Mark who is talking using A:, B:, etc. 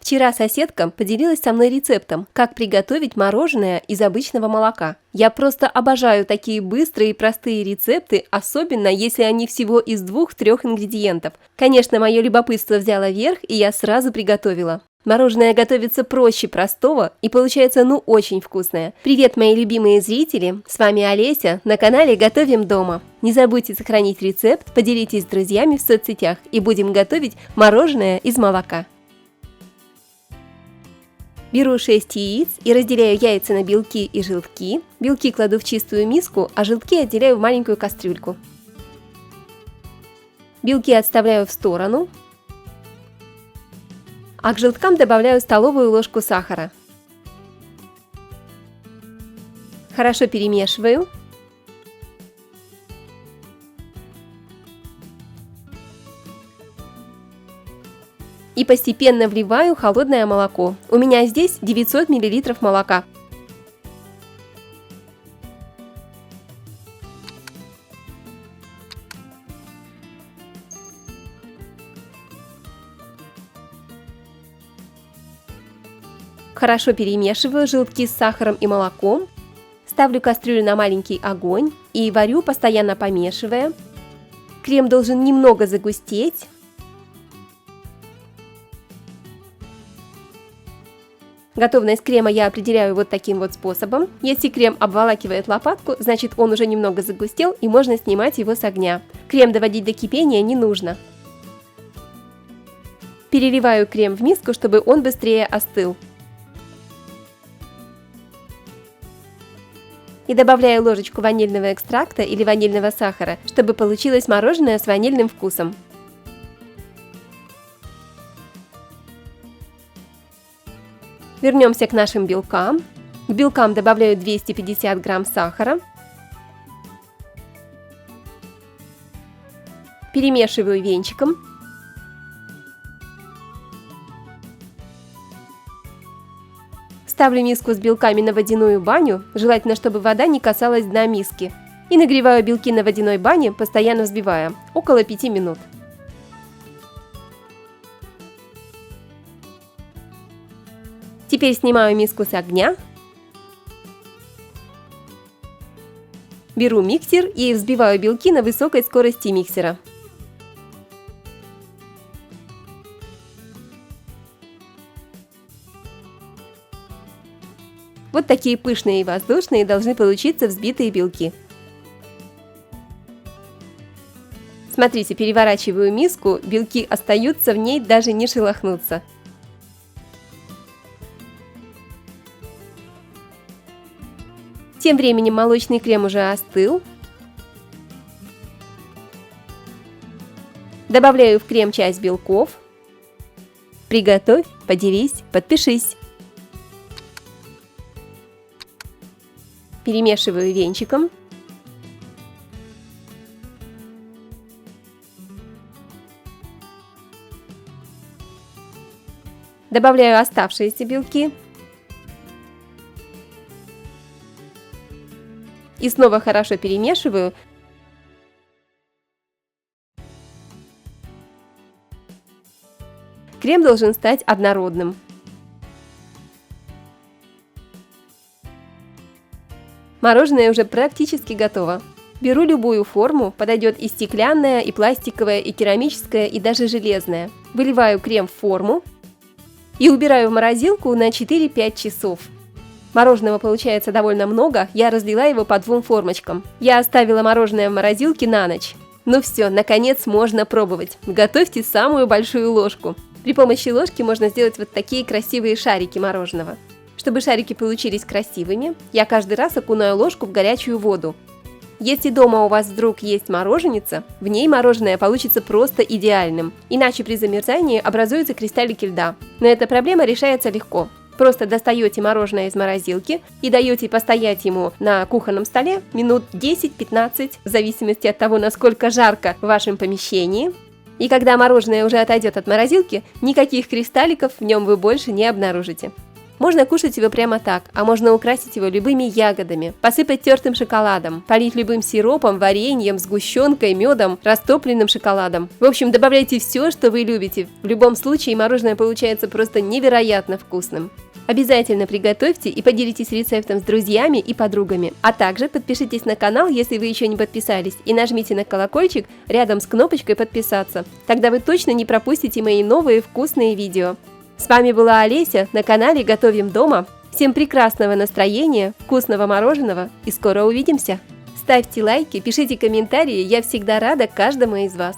A: Вчера соседка поделилась со мной рецептом, как приготовить мороженое из обычного молока. Я просто обожаю такие быстрые и простые рецепты, особенно если они всего из 2-3 ингредиентов. Конечно, мое любопытство взяло верх, и я сразу приготовила. Мороженое готовится проще простого и получается очень вкусное. Привет, мои любимые зрители! С вами Олеся на канале Готовим дома. Не забудьте сохранить рецепт, поделитесь с друзьями в соцсетях и будем готовить мороженое из молока. Беру 6 яиц и разделяю яйца на белки и желтки. Белки кладу в чистую миску, а желтки отделяю в маленькую кастрюльку. Белки отставляю в сторону, а к желткам добавляю столовую ложку сахара. Хорошо перемешиваю. И постепенно вливаю холодное молоко. У меня здесь 900 мл молока. Хорошо перемешиваю желтки с сахаром и молоком. Ставлю кастрюлю на маленький огонь и варю, постоянно помешивая. Крем должен немного загустеть. Готовность крема я определяю вот таким вот способом. Если крем обволакивает лопатку, значит он уже немного загустел и можно снимать его с огня. Крем доводить до кипения не нужно. Переливаю крем в миску, чтобы он быстрее остыл. И добавляю ложечку ванильного экстракта или ванильного сахара, чтобы получилось мороженое с ванильным вкусом. Вернемся к нашим белкам. К белкам добавляю 250 грамм сахара. Перемешиваю венчиком. Ставлю миску с белками на водяную баню, желательно, чтобы вода не касалась дна миски. И нагреваю белки на водяной бане, постоянно взбивая, около 5 минут. Теперь снимаю миску с огня, беру миксер и взбиваю белки на высокой скорости миксера. Вот такие пышные и воздушные должны получиться взбитые белки. Смотрите, переворачиваю миску, белки остаются в ней, даже не шелохнутся. Тем временем молочный крем уже остыл. Добавляю в крем часть белков. Приготовь, поделись, подпишись. Перемешиваю венчиком. Добавляю оставшиеся белки. И снова хорошо перемешиваю. Крем должен стать однородным. Мороженое уже практически готово. Беру любую форму, подойдет и стеклянная, и пластиковая, и керамическая, и даже железная. Выливаю крем в форму и убираю в морозилку на 4-5 часов. Мороженого получается довольно много, я разлила его по 2 формочкам. Я оставила мороженое в морозилке на ночь. Ну все, наконец можно пробовать. Готовьте самую большую ложку. При помощи ложки можно сделать вот такие красивые шарики мороженого. Чтобы шарики получились красивыми, я каждый раз окунаю ложку в горячую воду. Если дома у вас вдруг есть мороженица, в ней мороженое получится просто идеальным, иначе при замерзании образуются кристаллики льда. Но эта проблема решается легко. Просто достаете мороженое из морозилки и даете постоять ему на кухонном столе минут 10-15, в зависимости от того, насколько жарко в вашем помещении. И когда мороженое уже отойдет от морозилки, никаких кристалликов в нем вы больше не обнаружите. Можно кушать его прямо так, а можно украсить его любыми ягодами, посыпать тертым шоколадом, полить любым сиропом, вареньем, сгущенкой, медом, растопленным шоколадом. В общем, добавляйте все, что вы любите. В любом случае мороженое получается просто невероятно вкусным. Обязательно приготовьте и поделитесь рецептом с друзьями и подругами. А также подпишитесь на канал, если вы еще не подписались, и нажмите на колокольчик рядом с кнопочкой «Подписаться». Тогда вы точно не пропустите мои новые вкусные видео. С вами была Олеся на канале «Готовим дома». Всем прекрасного настроения, вкусного мороженого и скоро увидимся! Ставьте лайки, пишите комментарии, я всегда рада каждому из вас.